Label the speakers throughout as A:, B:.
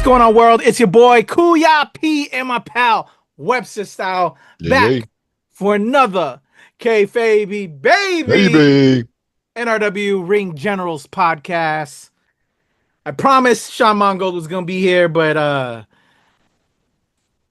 A: What's going on, world? It's your boy Kuya P and my pal Webster Style back for another KayFabeyBaby NRW Ring Generals podcast. I promised Sean Mongold was gonna be here, but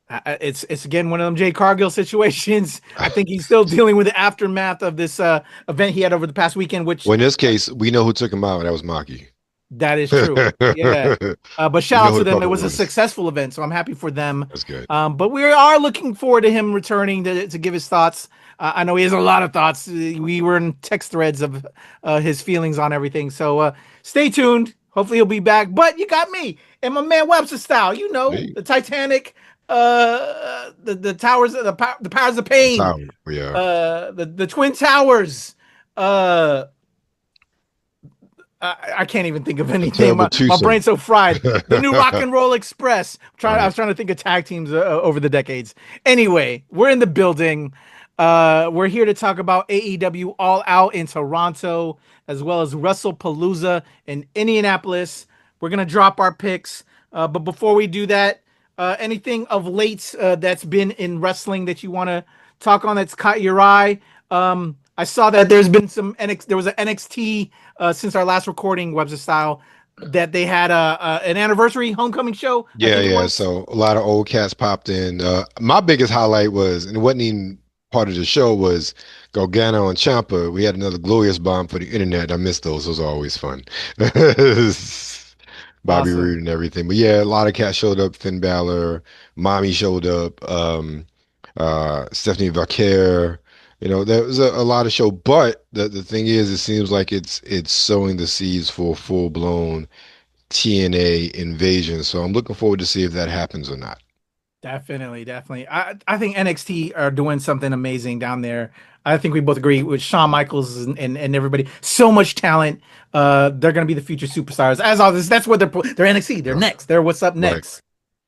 A: it's again one of them Jay Cargill situations. I think he's still dealing with the aftermath of this event he had over the past weekend. Which,
B: well, in this case, we know who took him out. That was Maki.
A: That is true. Yeah. But shout out to them. It was a successful event, so I'm happy for them.
B: That's good.
A: But we are looking forward to him returning to give his thoughts. I know he has a lot of thoughts. We were in text threads of his feelings on everything. So stay tuned. Hopefully he'll be back. But you got me and my man Webster Style. You know, the Titanic, the towers, the powers of pain. The Twin Towers. I can't even think of anything. My brain's so fried. The new Rock and Roll Express. I was trying to think of tag teams over the decades. Anyway, we're in the building. We're here to talk about AEW All Out in Toronto, as well as Wrestlepalooza in Indianapolis. We're going to drop our picks. But before we do that, anything of late that's been in wrestling that you want to talk on that's caught your eye? I saw that there's been there was an NXT since our last recording, Webster Style, that they had an anniversary homecoming show.
B: Yeah. So a lot of old cats popped in. My biggest highlight was, and it wasn't even part of the show, was Gargano and Ciampa. We had another glorious bomb for the internet. I missed those. Those are always fun. Bobby Roode and everything. But yeah, a lot of cats showed up. Finn Balor, Mommy showed up. Stephanie Vaquer. You know, there was a lot of show, but the thing is, it seems like it's sowing the seeds for full-blown TNA invasion. So I'm looking forward to see if that happens or not.
A: Definitely. I think NXT are doing something amazing down there. I think we both agree with Shawn Michaels and everybody. So much talent. They're going to be the future superstars. As always, that's what they're NXT. They're next. They're what's up next.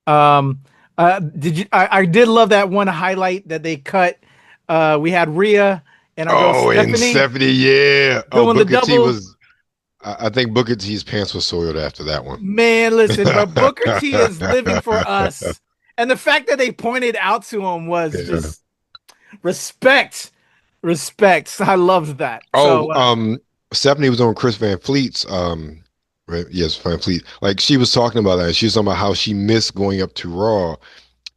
A: Right. I did love that one highlight that they cut. We had Rhea and our girl
B: Stephanie, yeah. Booker T was. I think Booker T's pants were soiled after that one.
A: Man, listen, but Booker T is living for us, and the fact that they pointed out to him was just respect. I loved that.
B: Stephanie was on Chris Van Fleet's. Right? Yes, Van Fleet. Like, she was talking about that. She was talking about how she missed going up to Raw.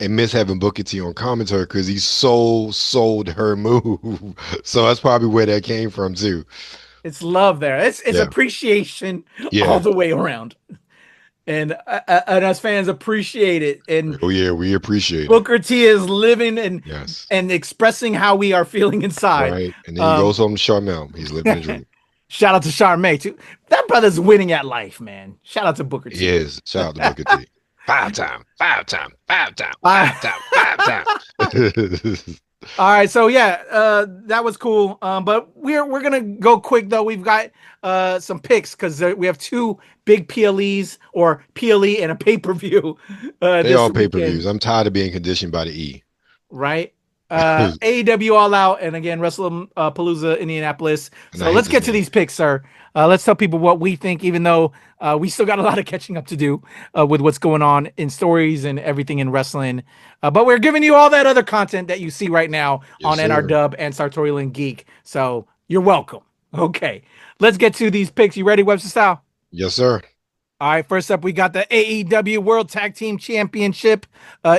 B: And miss having Booker T on commentary because he sold her move. So that's probably where that came from too.
A: It's love there. It's appreciation all the way around. And us fans appreciate it. And
B: we appreciate
A: Booker T is living and expressing how we are feeling inside.
B: Right. And then he goes home to Charmel. He's living the dream.
A: Shout out to Charmaine too. That brother's winning at life, man. Shout out to Booker T.
B: He is. Shout out to Booker T. Five time.
A: All right, so that was cool. But we're gonna go quick though. We've got some picks because we have two big PLEs or PLE and a pay-per-view.
B: They all pay-per-views. I'm tired of being conditioned by the E.
A: Right. AEW All Out and again Wrestlepalooza Indianapolis. So let's get to these picks, sir. Let's tell people what we think, even though we still got a lot of catching up to do with what's going on in stories and everything in wrestling. But we're giving you all that other content that you see right now on NRW and Sartorial and Geek. So you're welcome. Okay, let's get to these picks. You ready, Webster Style?
B: Yes, sir.
A: All right, first up, we got the AEW World Tag Team Championship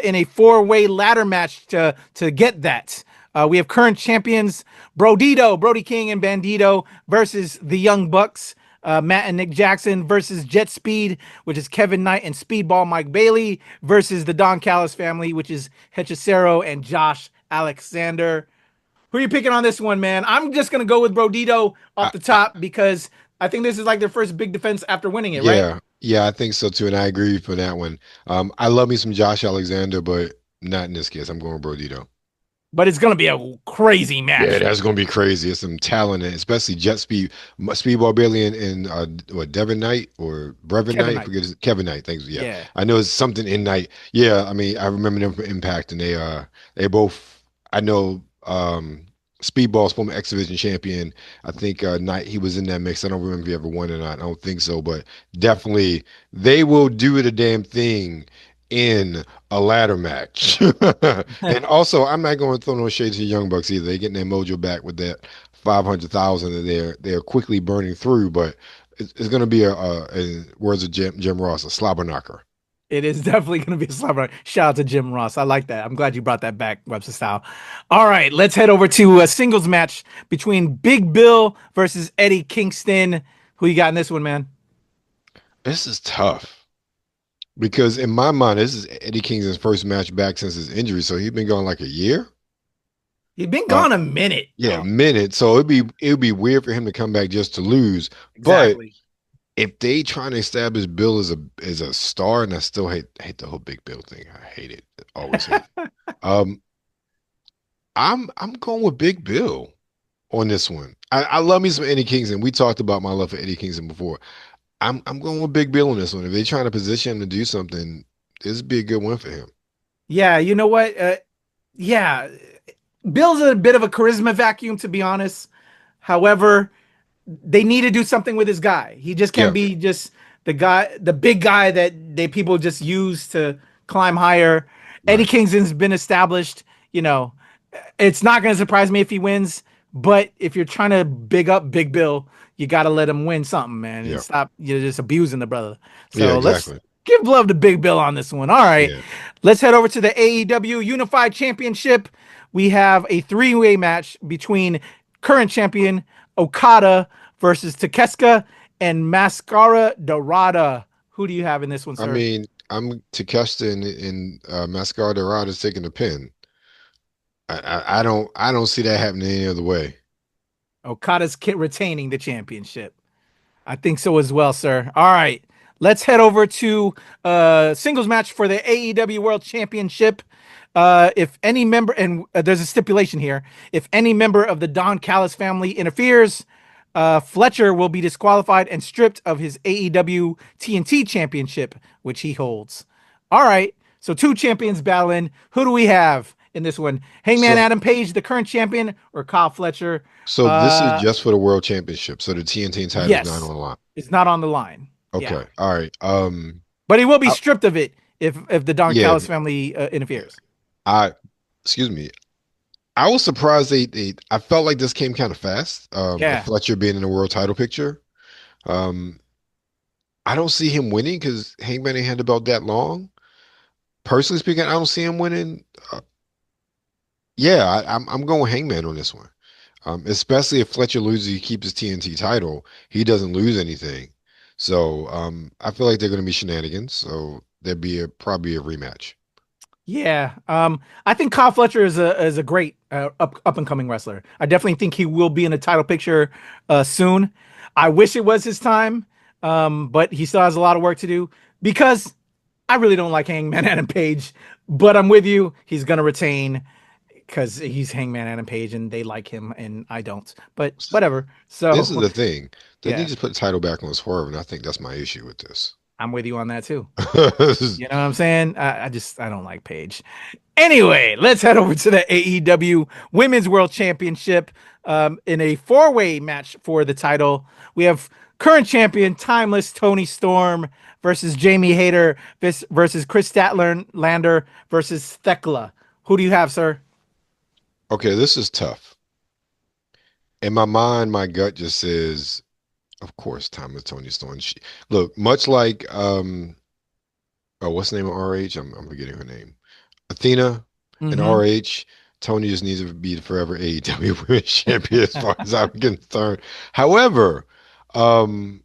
A: in a four-way ladder match to get that. We have current champions Brody King and Bandito versus the Young Bucks. Matt and Nick Jackson versus Jet Speed, which is Kevin Knight and Speedball Mike Bailey, versus the Don Callis family, which is Hechicero and Josh Alexander. Who are you picking on this one, man? I'm just going to go with Brodito off the top because I think this is like their first big defense after winning it, right?
B: Yeah, I think so too, and I agree with you for that one. I love me some Josh Alexander, but not in this case. I'm going Brodito.
A: But it's going to be a crazy match.
B: Yeah, that's going to be crazy. It's some talent, especially Jet Speed, Speedball Bailey, and Devin Knight or Brevin Knight. Forget his, Kevin Knight. Thanks. Yeah, I know it's something in Knight. Yeah, I mean, I remember them from Impact, and they both. I know Speedball's former X Division champion. I think Knight, he was in that mix. I don't remember if he ever won or not. I don't think so, but definitely they will do the damn thing in a ladder match. And also, I'm not going to throw no shade to the Young Bucks either. They're getting their mojo back with that 500,000 that they're quickly burning through, but it's going to be a words of Jim Ross, a slobber knocker.
A: It is definitely going to be a slobber. Shout out to Jim Ross. I like that. I'm glad you brought that back, Webster Style. All right, let's head over to a singles match between Big Bill versus Eddie Kingston. Who you got in this one, man?
B: This is tough because in my mind, this is Eddie Kingston's first match back since his injury, so he's been gone like a year.
A: He's been gone a minute.
B: Yeah, a minute. So it'd be weird for him to come back just to lose.
A: Exactly.
B: But if they trying to establish Bill as a star, and I still hate the whole Big Bill thing. I hate it. Always hate it. I'm going with Big Bill on this one. I love me some Eddie Kingston. We talked about my love for Eddie Kingston before. I'm going with Big Bill on this one. If they're trying to position him to do something, this would be a good one for him.
A: Yeah, you know what? Yeah, Bill's a bit of a charisma vacuum, to be honest. However, they need to do something with this guy. He just can't be just the big guy that people just use to climb higher. Right. Eddie Kingston's been established. You know, it's not going to surprise me if he wins. But if you're trying to big up Big Bill, you got to let him win something, man. And stop just abusing the brother. So let's give love to Big Bill on this one. All right, let's head over to the AEW Unified Championship. We have a three-way match between current champion Okada versus Takeshita and Mascara Dorada. Who do you have in this one, sir?
B: I mean, I'm Takeshita and Mascara Dorada's taking the pin. I don't see that happening any other way.
A: Okada's retaining the championship. I think so as well, sir. All right, let's head over to singles match for the AEW World Championship. If any member, and there's a stipulation here, if any member of the Don Callis family interferes, Fletcher will be disqualified and stripped of his AEW TNT championship, which he holds. All right, so two champions battling. Who do we have in this one? Hangman Adam Page, the current champion, or Kyle Fletcher?
B: So this is just for the World Championship. So the TNT title is not on the line.
A: It's not on the line.
B: Okay, all right.
A: But he will be stripped of it if the Don Callis family interferes.
B: Excuse me. I was surprised I felt like this came kind of fast. Fletcher being in the world title picture. I don't see him winning because Hangman ain't had the belt that long. Personally speaking, I don't see him winning. I'm going Hangman on this one. Especially if Fletcher loses, he keeps his TNT title. He doesn't lose anything. So I feel like they're going to be shenanigans. So there'd be probably a rematch.
A: Yeah, I think Kyle Fletcher is a great up and coming wrestler. I definitely think he will be in the title picture soon. I wish it was his time, but he still has a lot of work to do because I really don't like Hangman Adam Page. But I'm with you; he's gonna retain because he's Hangman Adam Page and they like him and I don't. But whatever. So
B: this is the thing. They need to put the title back on Swerve, and I think that's my issue with this.
A: I'm with you on that too. You know what I'm saying? I don't like Paige. Anyway, let's head over to the AEW Women's World Championship in a four-way match for the title. We have current champion Timeless Toni Storm versus Jamie Hayter versus Chris Statlander versus Thekla. Who do you have, sir?
B: Okay, this is tough. In my mind, my gut just says, of course, Timeless Toni Storm. Look, much like what's the name of RH? I'm forgetting her name. Athena and RH. Toni just needs to be the forever AEW Women's Champion as far as I'm concerned. However, I'm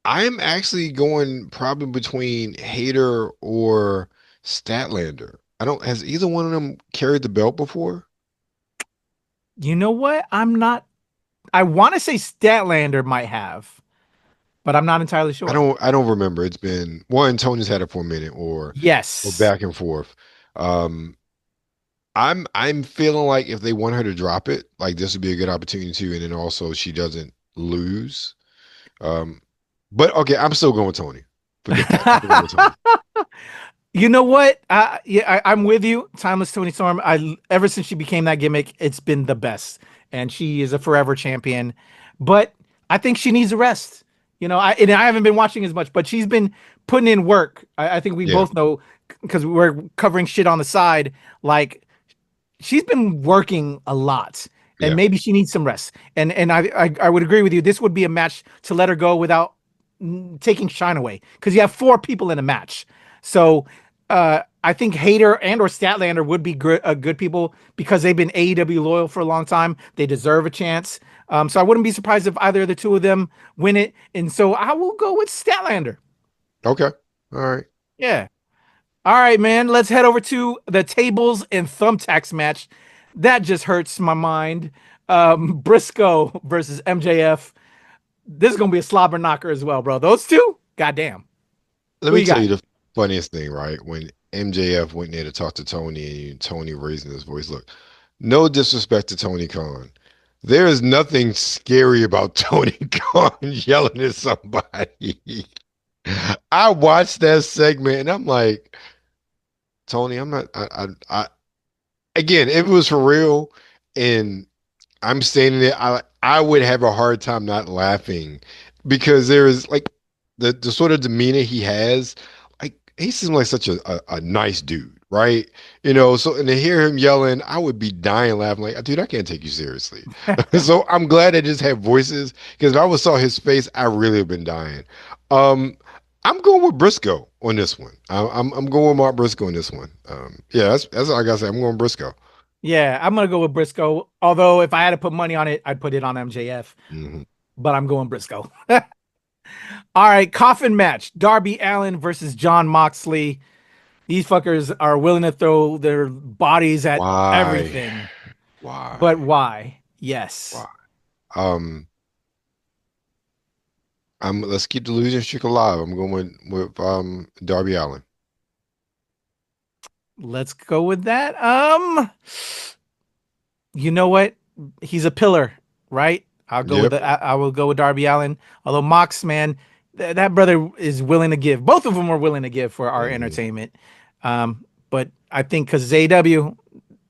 B: actually going probably between Hayter or Statlander. Has either one of them carried the belt before?
A: You know what? I want to say Statlander might have, but I'm not entirely sure.
B: I don't remember. It's been Tony's had it for a minute or back and forth. I'm feeling like if they want her to drop it, like this would be a good opportunity too, and then also she doesn't lose. But okay, I'm still going with Toni. Forget that.
A: You know what? Yeah, I'm with you. Timeless Tony Storm. Ever since she became that gimmick, it's been the best, and she is a forever champion. But I think she needs a rest. And I haven't been watching as much, but she's been putting in work. I think we
B: Yeah,
A: both know because we're covering shit on the side. Like she's been working a lot, and
B: yeah.
A: maybe she needs some rest. And I would agree with you. This would be a match to let her go without taking shine away because you have four people in a match. So I think Hayter and or Statlander would be good people because they've been AEW loyal for a long time. They deserve a chance. So I wouldn't be surprised if either of the two of them win it. And so I will go with Statlander.
B: Okay. All right.
A: Yeah. All right, man. Let's head over to the tables and thumbtacks match. That just hurts my mind. Briscoe versus MJF. This is gonna be a slobber knocker as well, bro. Those two, goddamn.
B: Let
A: Who
B: me
A: you
B: tell
A: got?
B: you the funniest thing, right? When MJF went there to talk to Tony and Tony raising his voice, look, no disrespect to Tony Khan. There is nothing scary about Tony Khan yelling at somebody. I watched that segment and I'm like, Tony, I'm not, again, if it was for real and I'm standing there, I would have a hard time not laughing because there is like the sort of demeanor he has, like he seems like such a nice dude, right? So and to hear him yelling, I would be dying laughing, like, dude, I can't take you seriously. So I'm glad I just have voices because if I would saw his face, I really have been dying. Um, I'm going with Briscoe on this one. I'm going with Mark Briscoe on this one. Yeah, that's all I gotta say. I'm going Briscoe.
A: Yeah, I'm gonna go with Briscoe. Although if I had to put money on it, I'd put it on MJF.
B: Mhm.
A: But I'm going Briscoe. All right, coffin match: Darby Allin versus John Moxley. These fuckers are willing to throw their bodies at
B: Why?
A: everything. But
B: Why?
A: why? Yes.
B: Why? Um, let's keep the losing streak alive. I'm going with Darby Allin.
A: Let's go with that. You know what? He's a pillar, right?
B: Yep.
A: I will go with Darby Allin. Although Mox, man, that brother is willing to give. Both of them are willing to give for our
B: Mhm.
A: entertainment. But I think because AEW,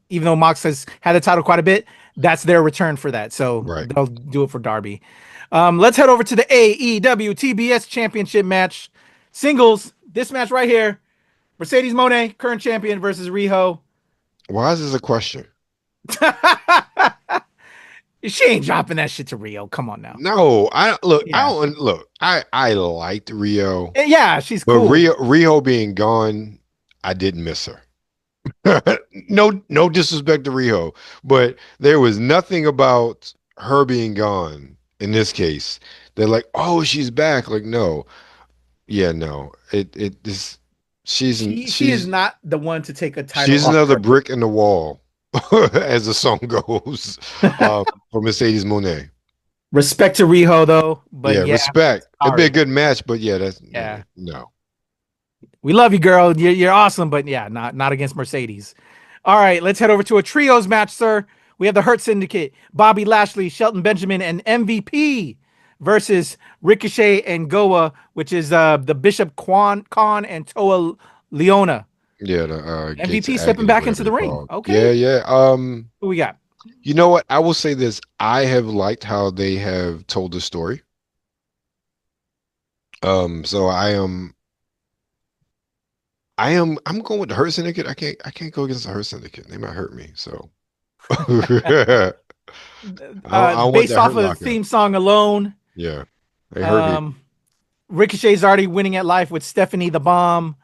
A: even though Mox has had the title quite a bit, that's their return for that. So
B: Right.
A: they'll do it for Darby. Let's head over to the AEW TBS Championship match. Singles, this match right here. Mercedes Moné, current champion, versus Riho.
B: Why is this a question?
A: She ain't dropping that shit to Rio. Come on now.
B: No, I look. I
A: Yeah.
B: don't look. I liked Rio,
A: Yeah, she's
B: but
A: cool.
B: Rio being gone, I didn't miss her. No disrespect to Rio, but there was nothing about her being gone in this case. They're like, oh, she's back. Like, no, yeah, no. This
A: She is not the one to take a title
B: she's
A: off
B: another
A: her.
B: brick in the wall, as the song goes, for Mercedes Monet.
A: Respect to Riho though, but
B: Yeah,
A: yeah, man,
B: respect. It'd be a
A: sorry.
B: good match, but yeah, that's
A: Yeah.
B: no.
A: We love you, girl. You're awesome, but yeah, not against Mercedes. All right, let's head over to a trios match, sir. We have the Hurt Syndicate, Bobby Lashley, Shelton Benjamin, and MVP versus Ricochet and Goa, which is the Bishop Khan and Toa Leona.
B: Yeah, the Gates of
A: MVP stepping
B: Agony,
A: back
B: whatever
A: into
B: they
A: the ring.
B: call. Yeah,
A: Okay,
B: yeah.
A: who we got?
B: You know what? I will say this. I have liked how they have told the story. So I'm going with the Hurt Syndicate. I can't go against the Hurt Syndicate. They might hurt me. So I don't want
A: Based
B: that
A: off
B: hurt
A: of the
B: locker.
A: theme song alone,
B: Yeah. They hurt me.
A: um, Ricochet's already winning at life with Stephanie the Bomb.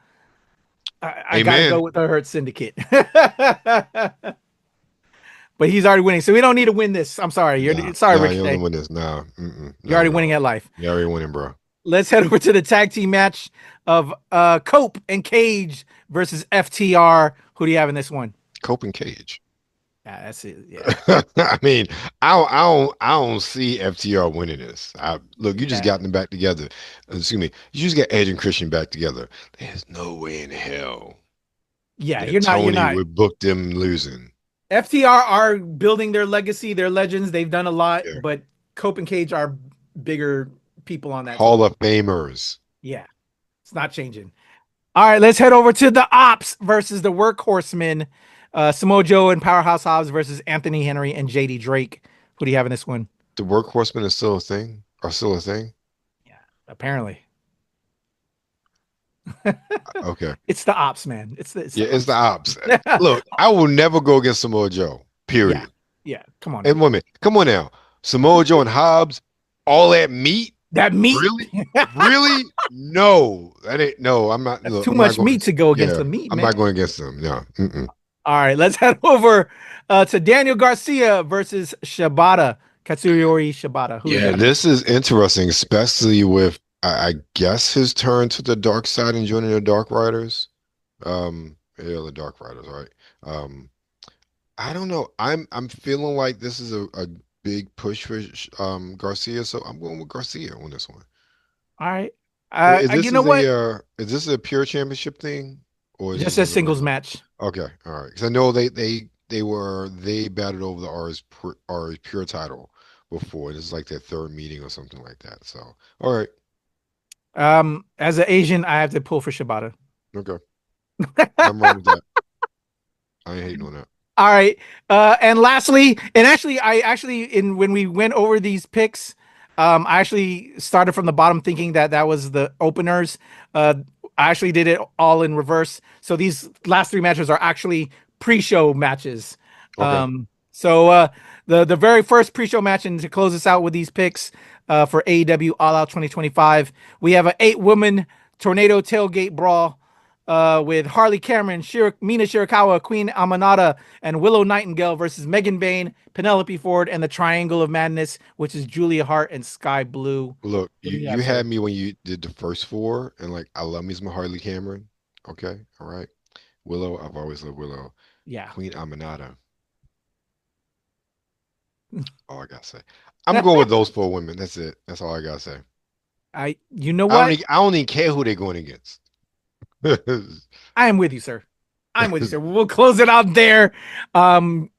A: I got to go
B: Amen.
A: with the Hurt Syndicate. But he's already winning, so we don't need to win this. I'm sorry.
B: Nah,
A: Sorry,
B: nah, you don't
A: Ricochet.
B: win this. Nah, mm-mm,
A: You're
B: not
A: already
B: at
A: winning
B: all.
A: at life.
B: You already winning, bro.
A: Let's head over to the tag team match of Cope and Cage versus FTR. Who do you have in this one?
B: Cope and Cage.
A: Yeah, that's it. Yeah.
B: I mean, I don't see FTR winning this. Look, you just
A: Yeah.
B: got them back together. Excuse me, you just got Edge and Christian back together. There's no way in hell
A: Yeah,
B: that
A: you're
B: Tony
A: not.
B: would book them losing.
A: FTR are building their legacy, their legends. They've done a lot,
B: Yeah.
A: but Cope and Cage are bigger people on that
B: Hall
A: team.
B: of Famers.
A: Yeah, it's not changing. All right, let's head over to the Ops versus the Workhorsemen. Samoa Joe and Powerhouse Hobbs versus Anthony Henry and JD Drake. Who do you have in this one?
B: The workhorsemen is still a thing? Are still a thing?
A: Yeah, apparently.
B: Okay.
A: It's the Ops, man. It's
B: Yeah,
A: the
B: it's the
A: Ops.
B: ops. Look, I will never go against Samoa Joe.
A: Yeah,
B: Period.
A: yeah. Come on
B: And
A: now.
B: women, come on now. Samoa Joe and Hobbs, all that meat?
A: That meat.
B: Really? Really? No. That ain't no, I'm not
A: That's
B: look,
A: too
B: I'm not
A: much
B: going.
A: meat to go against
B: Yeah,
A: the meat,
B: I'm
A: man.
B: not going against them. No. Mm-mm.
A: All right, let's head over to Daniel Garcia versus Shibata. Katsuyori Shibata. Who do you
B: Yeah,
A: have in this?
B: this is interesting, especially with I guess his turn to the dark side and joining the Dark Riders. Yeah, the Dark Riders, right? Um, I don't know. I'm feeling like this is a big push for Garcia, so I'm going with Garcia on this one.
A: All right.
B: Is
A: You
B: this
A: know what?
B: is this a pure championship thing or is
A: Just
B: this
A: a
B: just a
A: singles
B: regular?
A: match.
B: Okay, all right. Because I know they battled over the RS pure title before. This is like their third meeting or something like that. So all right,
A: As an Asian, I have to pull for Shibata.
B: okay, I'm wrong with that. I ain't hating on that.
A: All right. And lastly, and actually, in when we went over these picks, I actually started from the bottom thinking that that was the openers. Uh, I actually did it all in reverse. So these last three matches are actually pre-show matches.
B: Okay,
A: The very first pre-show match, and to close us out with these picks for AEW All Out 2025, we have an 8-woman tornado tailgate brawl with Harley Cameron, Mina Shirakawa, Queen Amanada, and Willow Nightingale versus Megan Bayne, Penelope Ford, and the Triangle of Madness, which is Julia Hart and Sky Blue.
B: look,
A: What do you
B: you
A: have, sir?
B: had me when you did the first four, and like I love me some Harley Cameron. Okay, all right. Willow, I've always loved Willow.
A: Yeah.
B: Queen Aminata. All I gotta say. I'm going with those four women. That's it. That's all I gotta say.
A: You know what?
B: I don't even care who they're going against.
A: I am with you, sir. I'm with you, sir. We'll close it out there. Um,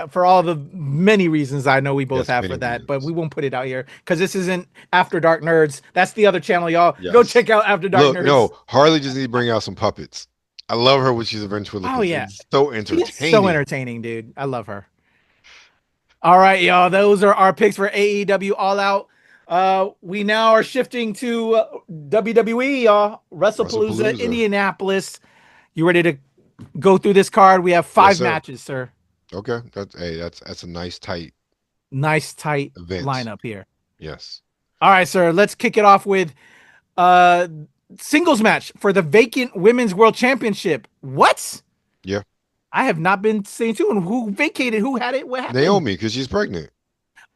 A: for all the many reasons I know we both
B: Yes,
A: have
B: many
A: for that, but
B: reasons.
A: we won't put it out here because this isn't After Dark Nerds. That's the other channel, y'all. Go
B: Yes.
A: check out After Dark
B: Look,
A: Nerds.
B: no, Harley just need to bring out some puppets. I love her when she's a
A: Oh
B: ventriloquist.
A: yeah,
B: It's so
A: she's so
B: entertaining.
A: entertaining, dude. I love her. All right, y'all. Those are our picks for AEW All Out. We now are shifting to WWE, y'all. WrestlePalooza,
B: WrestlePalooza.
A: Indianapolis. You ready to go through this card? We have
B: Yes,
A: five
B: sir.
A: matches, sir.
B: Okay. That's a nice tight
A: Nice tight
B: event.
A: lineup here.
B: Yes.
A: All right, sir. Let's kick it off with uh singles match for the vacant Women's World Championship. What?
B: Yeah.
A: I have not been staying tuned. Who vacated? Who had it? What happened?
B: Naomi, because she's pregnant.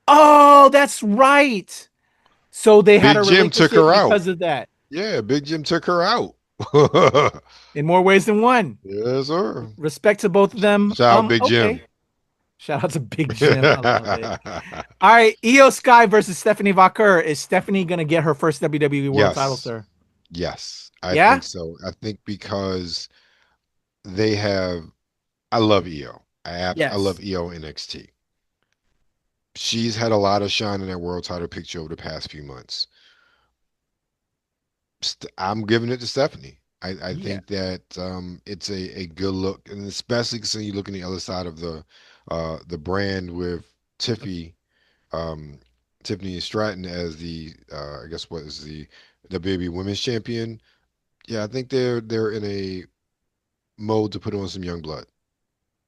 A: Oh, that's right. So they had to
B: Big Jim
A: relinquish
B: took her
A: it
B: out.
A: because of that.
B: Yeah, Big Jim took her out.
A: In more ways than one.
B: Yes, sir.
A: Respect to both of them.
B: Shout out Big Jim.
A: Okay. Shout out to Big Jim. I love it. All right, Io Sky versus Stephanie Vaquer. Is Stephanie gonna get her first WWE World title,
B: Yes.
A: sir?
B: Yes. I
A: Yeah.
B: think so. I think because they have I love EO. I love
A: Yes.
B: EO NXT. She's had a lot of shine in that world title picture over the past few months. I'm giving it to Stephanie. I
A: Yeah.
B: think that it's a good look, and especially because you look on the other side of the brand with Tiffy, um, Tiffany Stratton as the I guess what is the WWE Women's Champion. Yeah, I think they're in a mode to put on some young blood.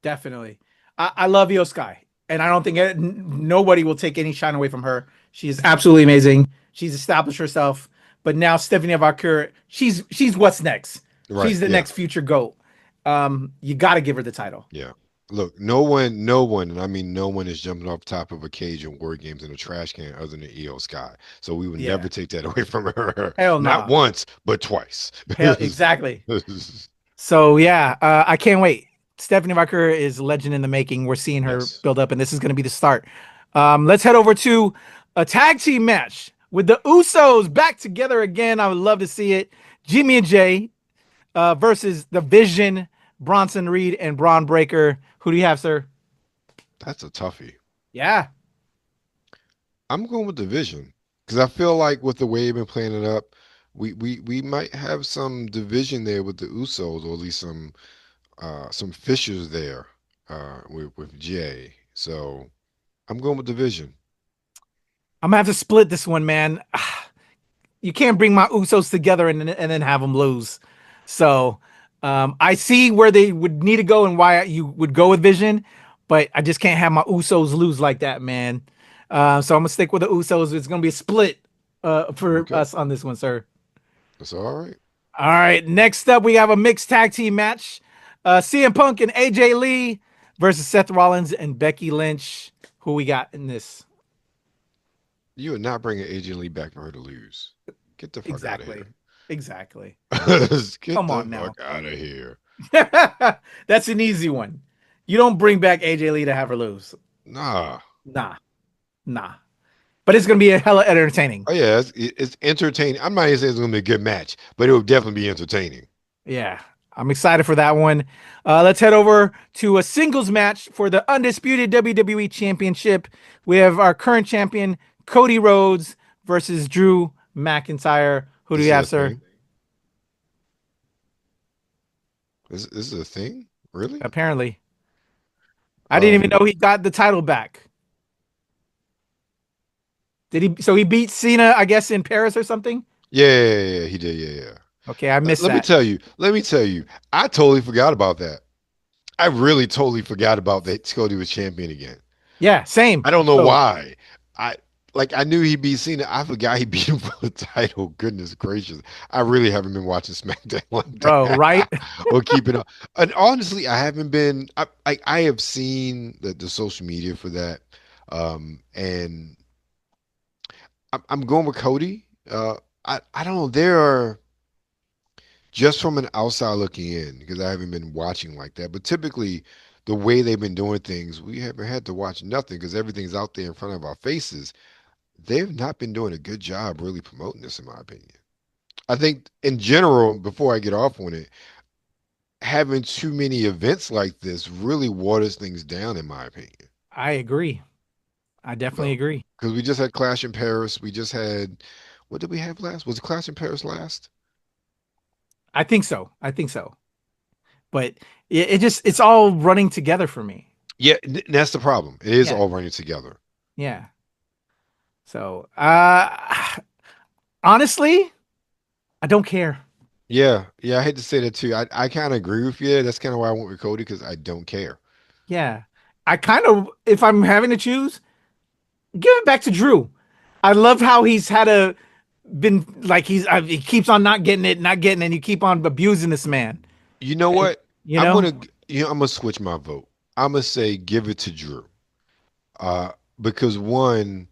A: Definitely. I love Io Sky, and I don't think nobody will take any shine away from her. She is absolutely amazing. She's established herself, but now Stephanie Vaquer, she's what's next.
B: Right.
A: She's the
B: Yeah.
A: next future GOAT. You got to give her the title.
B: Yeah. Look, no one, and I mean no one is jumping off top of a cage in Word Games in a trash can other than EO Sky. So we would
A: Yeah.
B: never take that away from her.
A: Hell
B: Not
A: no.
B: once, but twice.
A: Hell, exactly. So yeah, I can't wait. Stephanie Vaquer is a legend in the making. We're seeing her
B: Yes.
A: build up, and this is going to be the start. Let's head over to a tag team match with the Usos back together again. I would love to see it. Jimmy and Jay versus the Vision, Bronson Reed, and Braun Breaker. Who do you have, sir?
B: That's a toughie.
A: Yeah.
B: I'm going with the Vision because I feel like with the way they've been playing it up, we might have some division there with the Usos, or at least some fissures there with Jay. So I'm going with division.
A: I'm gonna have to split this one, man. You can't bring my Usos together and then have them lose. So I see where they would need to go and why you would go with Vision, but I just can't have my Usos lose like that, man. So I'm gonna stick with the Usos. It's gonna be a split for
B: Okay,
A: us on this one, sir.
B: that's all right.
A: All right, next up we have a mixed tag team match. CM Punk and AJ Lee versus Seth Rollins and Becky Lynch. Who we got in this?
B: You are not bringing AJ Lee back for her to lose. Get the fuck out of
A: Exactly.
B: here.
A: Exactly.
B: Get
A: Come
B: the
A: on now.
B: fuck out of here.
A: That's an easy one. You don't bring back AJ Lee to have her lose.
B: Nah.
A: Nah, nah. But it's gonna be a hella entertaining.
B: Oh yeah, it's entertaining. I'm not even saying it's gonna be a good match, but it will definitely be entertaining.
A: Yeah, I'm excited for that one. Let's head over to a singles match for the undisputed WWE Championship. We have our current champion Cody Rhodes versus Drew McIntyre. Who do
B: This
A: you
B: is
A: have,
B: a
A: sir?
B: thing. This is a thing. Really?
A: Apparently, I didn't even
B: Um.
A: know he got the title back. Did he? So he beat Cena, I guess, in Paris or something.
B: Yeah, he did. Yeah, yeah.
A: Okay, I missed
B: Let me
A: that.
B: tell you. Let me tell you. I totally forgot about that. I really totally forgot about that Cody was champion again.
A: Yeah, same.
B: I don't know
A: So,
B: why. I I knew he'd be Cena. I forgot he beat him for the title. Goodness gracious. I really haven't been watching SmackDown like
A: bro, right?
B: that or keeping up. And honestly, I haven't been. I have seen the social media for that. And I'm going with Cody. I don't know. There are just from an outside looking in because I haven't been watching like that. But typically, the way they've been doing things, we haven't had to watch nothing because everything's out there in front of our faces. They've not been doing a good job really promoting this, in my opinion. I think in general, before I get off on it, having too many events like this really waters things down, in my opinion.
A: I agree. I definitely
B: So,
A: agree.
B: because we just had Clash in Paris, we just had what did we have last? Was it Clash in Paris last?
A: I think so. I think so. But it just it's all running together for me.
B: Yeah, that's the problem. It is
A: Yeah.
B: all running together.
A: Yeah. So, honestly, I don't care.
B: Yeah, yeah, I hate to say that too. I kind of agree with you. That's kind of why I went with Cody because I don't care.
A: Yeah. I kind of if I'm having to choose, give it back to Drew. I love how he's had a been like he keeps on not getting it, not getting it, and you keep on abusing this man.
B: You know
A: And,
B: what?
A: you know?
B: I'm gonna switch my vote. I'm gonna say give it to Drew. Because one,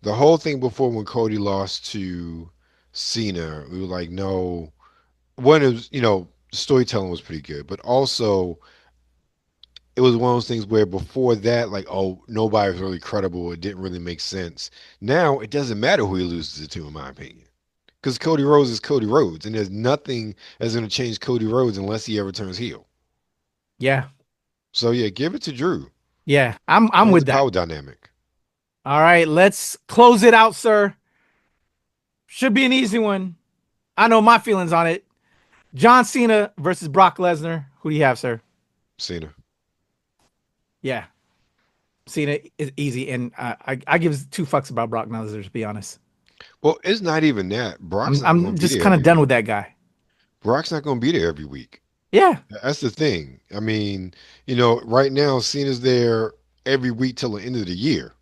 B: the whole thing before when Cody lost to Cena, we were like, no. One is, storytelling was pretty good, but also it was one of those things where before that, like, oh, nobody was really credible. It didn't really make sense. Now it doesn't matter who he loses it to, in my opinion. Because Cody Rhodes is Cody Rhodes, and there's nothing that's going to change Cody Rhodes unless he ever turns heel.
A: Yeah.
B: So yeah, give it to Drew.
A: Yeah. I'm
B: Change the
A: with that.
B: power dynamic.
A: All right, let's close it out, sir. Should be an easy one. I know my feelings on it. John Cena versus Brock Lesnar. Who do you have, sir?
B: Cena.
A: Yeah, Cena is easy, and I give two fucks about Brock Lesnar, to be honest.
B: Well, it's not even that. Brock's
A: I'm
B: not going
A: I'm
B: to be
A: just
B: there
A: kind of
B: every
A: done
B: week.
A: with that guy.
B: Brock's not going to be there every week.
A: Yeah,
B: That's the thing. I mean, right now Cena's there every week till the end of the year.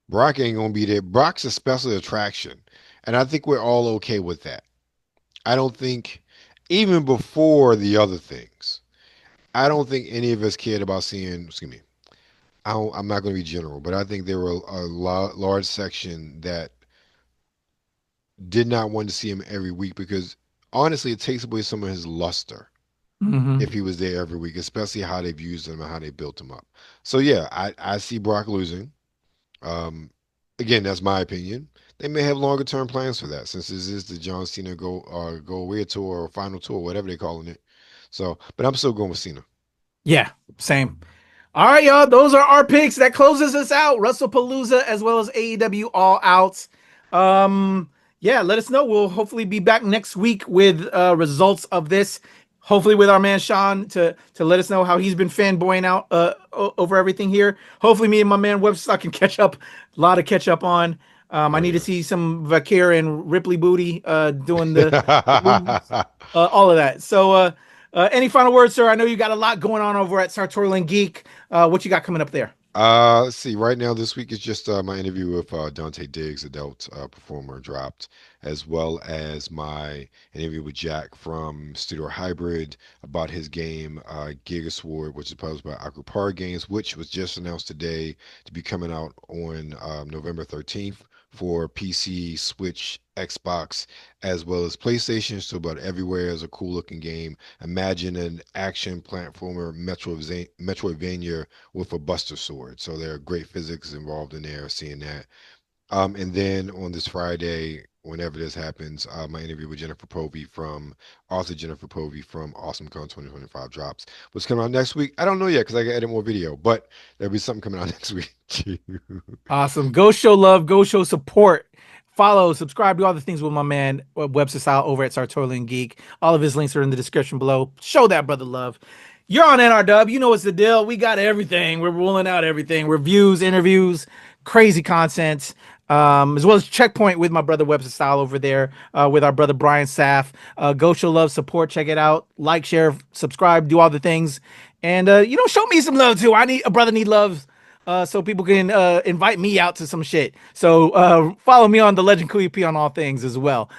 B: Brock ain't gonna be there. Brock's a special attraction, and I think we're all okay with that. I don't think, even before the other things, I don't think any of us cared about seeing. Excuse me. I'm not going to be general, but I think there were large section that did not want to see him every week because honestly, it takes away some of his luster
A: hmm
B: if he was there every week, especially how they've used him and how they built him up. So yeah, I see Brock losing. Um, again, that's my opinion. They may have longer term plans for that since this is the John Cena go away tour or final tour, whatever they're calling it. So, but I'm still going with Cena.
A: yeah, same. All right, y'all. Those are our picks. That closes us out. WrestlePalooza as well as AEW All Out. Um, Yeah, let us know. We'll hopefully be back next week with results of this. Hopefully with our man Sean to let us know how he's been fanboying out over everything here. Hopefully me and my man Webster can catch up. A lot of catch up on. I need to see some Vakir and Ripley Booty doing the all of that. So any final words, sir? I know you got a lot going on over at Sartorial Geek. What you got coming up there?
B: Let's see. Right now, this week is just my interview with Dante Diggs, adult performer, dropped, as well as my interview with Jack from Studio Hybrid about his game Gigasword, which is published by Akupara Games, which was just announced today to be coming out on November 13th for PC, Switch, Xbox, as well as PlayStation. So about everywhere is a cool looking game. Imagine an action platformer Metroidvania with a Buster Sword. So there are great physics involved in there, seeing that. And then on this Friday, whenever this happens, my interview with author Jennifer Povey from AwesomeCon 2025 drops. What's coming out next week? I don't know yet because I got to edit more video, but there'll be something coming out next week.
A: Awesome. Go show love. Go show support. Follow, subscribe, do all the things with my man Webster Style over at Sartorial Geek. All of his links are in the description below. Show that brother love. You're on NRW. You know what's the deal. We got everything. We're rolling out everything. Reviews, interviews, crazy content, as well as Checkpoint with my brother Webster Style over there, with our brother Brian Saff. Go show love, support, check it out. Like, share, subscribe, do all the things. And, show me some love too. A brother need love. So people can invite me out to some shit. So follow me on the Legend Kuya P on all things as well.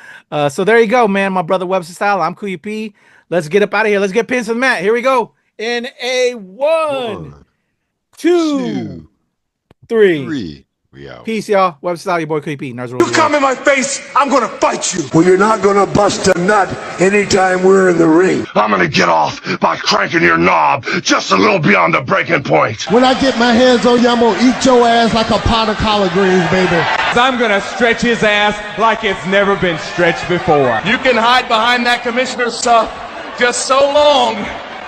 A: So there you go, man. My brother Webster Style. I'm Kuya P. Let's get up out of here. Let's get pins to the mat. Here we go. In a 1, 2, 3.
B: We out.
A: Peace, y'all. Webster Style, your boy Kuya P.
C: You come in my face, I'm gonna fight you.
D: Well, you're not gonna bust a nut anytime we're in the ring.
C: I'm gonna get off by cranking your knob just a little beyond the breaking point.
E: When I get my hands on you, I'm gonna eat your ass like a pot of collard greens, baby.
F: I'm gonna stretch his ass like it's never been stretched before.
G: You can hide behind that commissioner's stuff just so long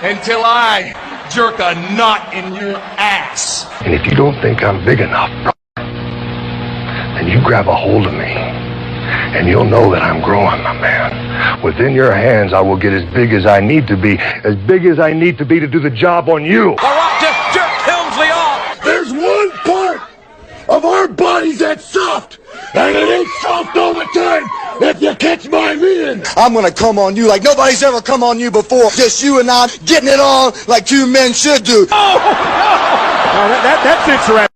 G: until I jerk a knot in your ass.
C: And if you don't think I'm big enough, then you grab a hold of me, and you'll know that I'm growing, my man. Within your hands, I will get as big as I need to be to do the job on you.
G: All right, just jerk Helmsley off.
D: There's one part of our bodies that's soft, and it ain't soft all the time, if you catch my meaning.
H: I'm gonna come on you like nobody's ever come on you before. Just you and I getting it on like two men should do.
F: Oh, no. That's interesting.